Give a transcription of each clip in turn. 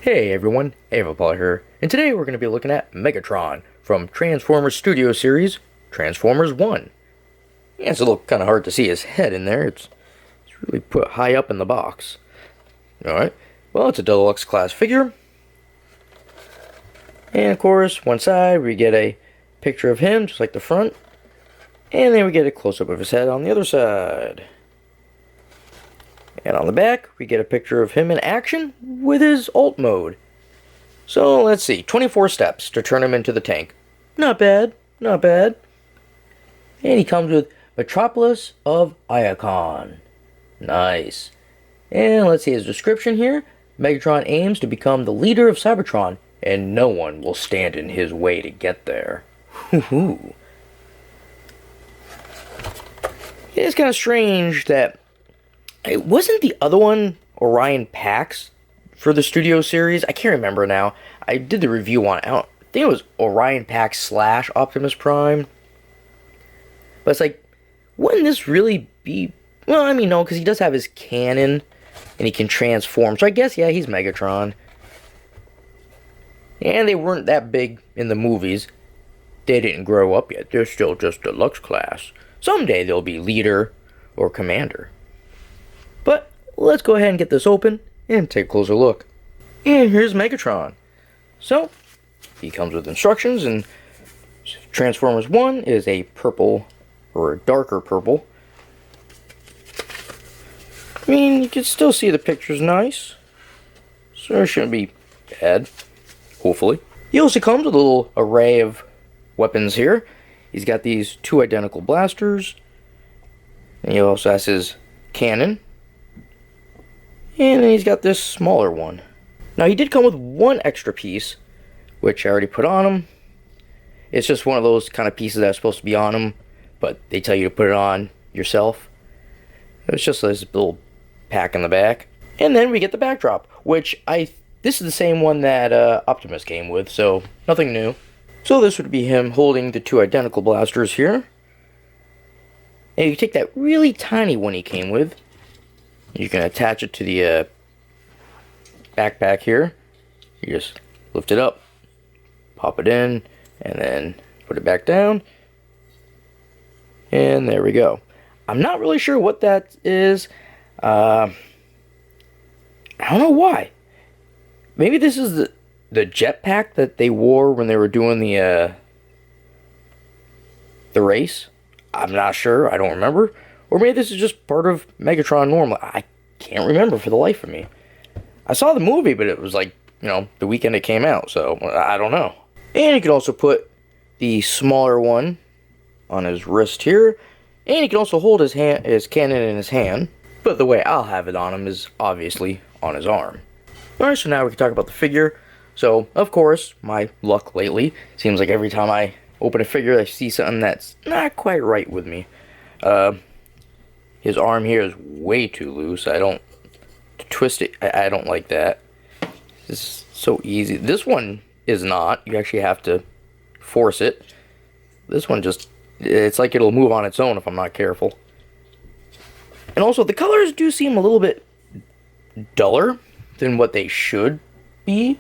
Hey everyone, Paul here, and today we're going to be looking at Megatron from Transformers Studio Series, Transformers 1. Yeah, it's a little kind of hard to see his head in there, it's really put high up in the box. Alright, well it's a deluxe class figure. And of course, one side we get a picture of him, just like the front. And then we get a close-up of his head on the other side. And on the back, we get a picture of him in action with his alt mode. So, let's see. 24 steps to turn him into the tank. Not bad. Not bad. And he comes with Metropolis of Iacon. Nice. And let's see his description here. Megatron aims to become the leader of Cybertron, and no one will stand in his way to get there. Hoo-hoo. It's kind of strange that it wasn't the other one Orion Pax for the Studio Series. I can't remember now. I did the review on it. I think it was Orion Pax / Optimus Prime. But it's like, wouldn't this really be... Well, I mean, no, because he does have his cannon, and he can transform. So I guess, yeah, he's Megatron. And they weren't that big in the movies. They didn't grow up yet. They're still just deluxe class. Someday they'll be leader or commander. But let's go ahead and get this open and take a closer look. And here's Megatron. So, he comes with instructions, and Transformers 1 is a purple, or a darker purple. I mean, you can still see the picture's nice. So it shouldn't be bad, hopefully. He also comes with a little array of weapons here. He's got these two identical blasters. And he also has his cannon. And then he's got this smaller one. Now, he did come with one extra piece, which I already put on him. It's just one of those kind of pieces that's supposed to be on him, but they tell you to put it on yourself. It's just this little pack in the back. And then we get the backdrop, which this is the same one that Optimus came with, so nothing new. So this would be him holding the two identical blasters here. And you take that really tiny one he came with. You can attach it to the backpack here. You just lift it up, pop it in, and then put it back down. And there we go. I'm not really sure what that is. I don't know why. Maybe this is the jetpack that they wore when they were doing the race. I'm not sure. I don't remember. Or maybe this is just part of Megatron normal. I can't remember for the life of me. I saw the movie, but it was like, the weekend it came out, so I don't know. And you can also put the smaller one on his wrist here. And he can also hold his cannon in his hand. But the way I'll have it on him is obviously on his arm. Alright, so now we can talk about the figure. So, of course, my luck lately seems like every time I open a figure, I see something that's not quite right with me. His arm here is way too loose. I don't twist it. I don't like that. It's so easy. This one is not. You actually have to force it. This one just, it's like it'll move on its own if I'm not careful. And also, the colors do seem a little bit duller than what they should be.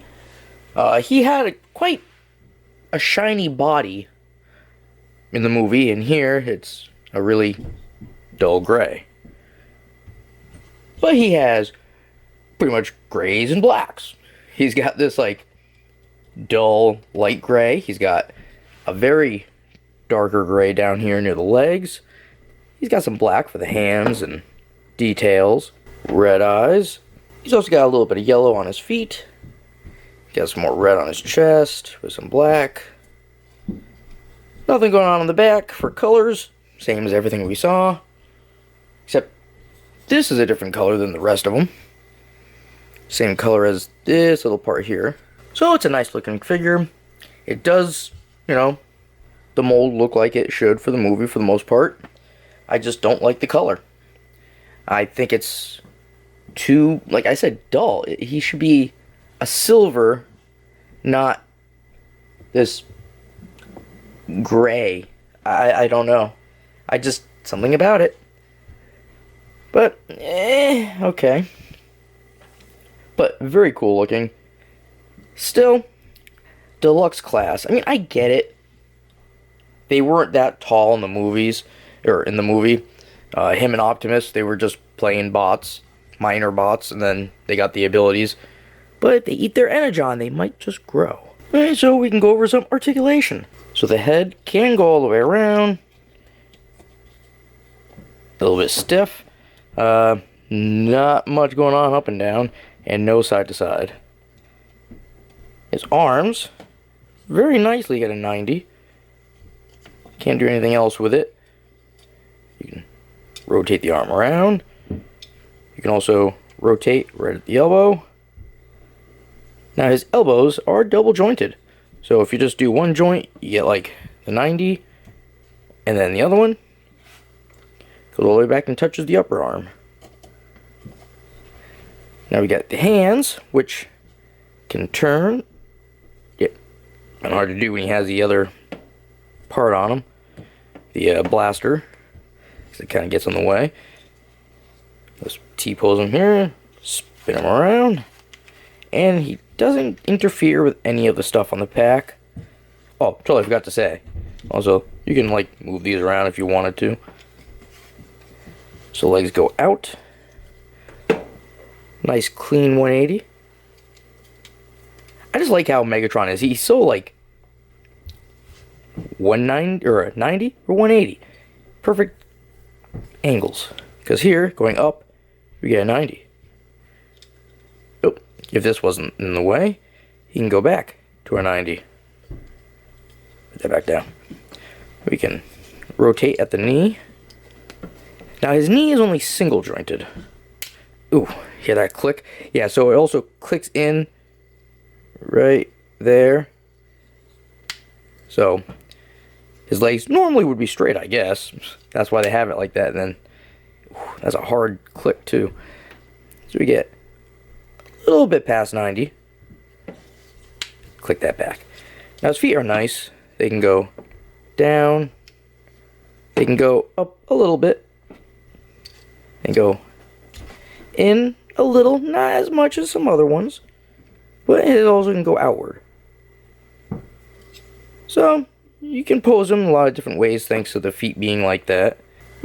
He had quite a shiny body in the movie, and here it's a really dull gray. But he has pretty much grays and blacks. He's got this like dull light gray. He's got a very darker gray down here near the legs. He's got some black for the hands and details. Red eyes. He's also got a little bit of yellow on his feet. He's got some more red on his chest with some black. Nothing going on the back for colors. Same as everything we saw. Except this is a different color than the rest of them. Same color as this little part here. So it's a nice looking figure. It does, the mold look like it should for the movie for the most part. I just don't like the color. I think it's too, like I said, dull. He should be a silver, not this gray. I don't know. Something about it. But, okay. But very cool looking. Still, deluxe class. I mean, I get it. They weren't that tall in the movies, or in the movie. Him and Optimus, they were just playing bots, minor bots, and then they got the abilities. But if they eat their energon, they might just grow. Alright, so we can go over some articulation. So the head can go all the way around. A little bit stiff. Not much going on up and down, and no side to side. His arms, very nicely at a 90. Can't do anything else with it. You can rotate the arm around. You can also rotate right at the elbow. Now his elbows are double jointed. So if you just do one joint, you get like the 90. And then the other one goes all the way back and touches the upper arm. Now we got the hands, which can turn. Yeah, kind of hard to do when he has the other part on him. The blaster. Because it kind of gets in the way. Let's T-pose him here. Spin him around. And he doesn't interfere with any of the stuff on the pack. Oh, totally forgot to say. Also, you can like move these around if you wanted to. So legs go out. Nice clean 180. I just like how Megatron is. He's so like 190 or 90 or 180. Perfect angles. Because here, going up, we get a 90. If this wasn't in the way, he can go back to a 90. Put that back down. We can rotate at the knee. Now his knee is only single jointed. Ooh, hear that click? Yeah, so it also clicks in right there. So his legs normally would be straight, I guess. That's why they have it like that. And then that's a hard click too. So we get a little bit past 90. Click that back. Now his feet are nice. They can go down. They can go up a little bit. And go in a little. Not as much as some other ones. But it also can go outward. So you can pose them in a lot of different ways thanks to the feet being like that.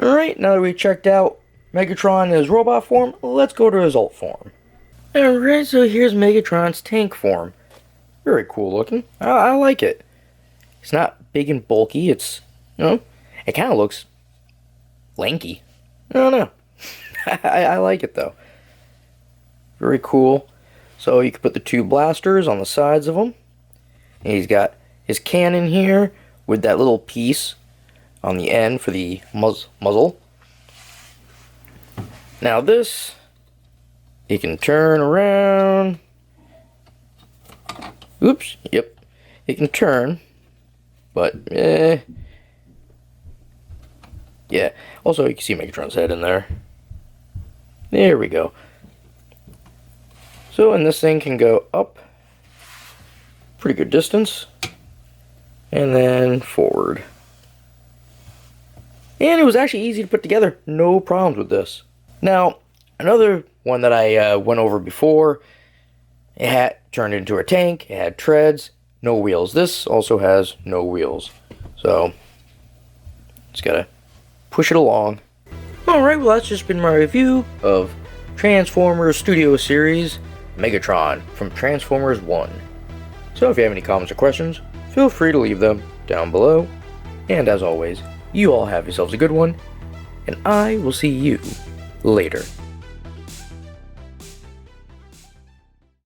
Alright, now that we checked out Megatron in his robot form, let's go to his alt form. Alright, so here's Megatron's tank form. Very cool looking. I like it. It's not big and bulky. It's, you know, it kind of looks lanky. I don't know. I like it though. Very cool. So you can put the two blasters on the sides of him. And he's got his cannon here with that little piece on the end for the muzzle. Now this, he can turn around. Oops, yep. He can turn, but yeah. Also, you can see Megatron's head in there. There we go. So, and this thing can go up pretty good distance, and then forward. And it was actually easy to put together. No problems with this. Now, another one that I went over before, it had turned into a tank. It had treads, no wheels. This also has no wheels. So, just gotta push it along. Alright, well that's just been my review of Transformers Studio Series Megatron from Transformers 1. So if you have any comments or questions, feel free to leave them down below. And as always, you all have yourselves a good one, and I will see you later.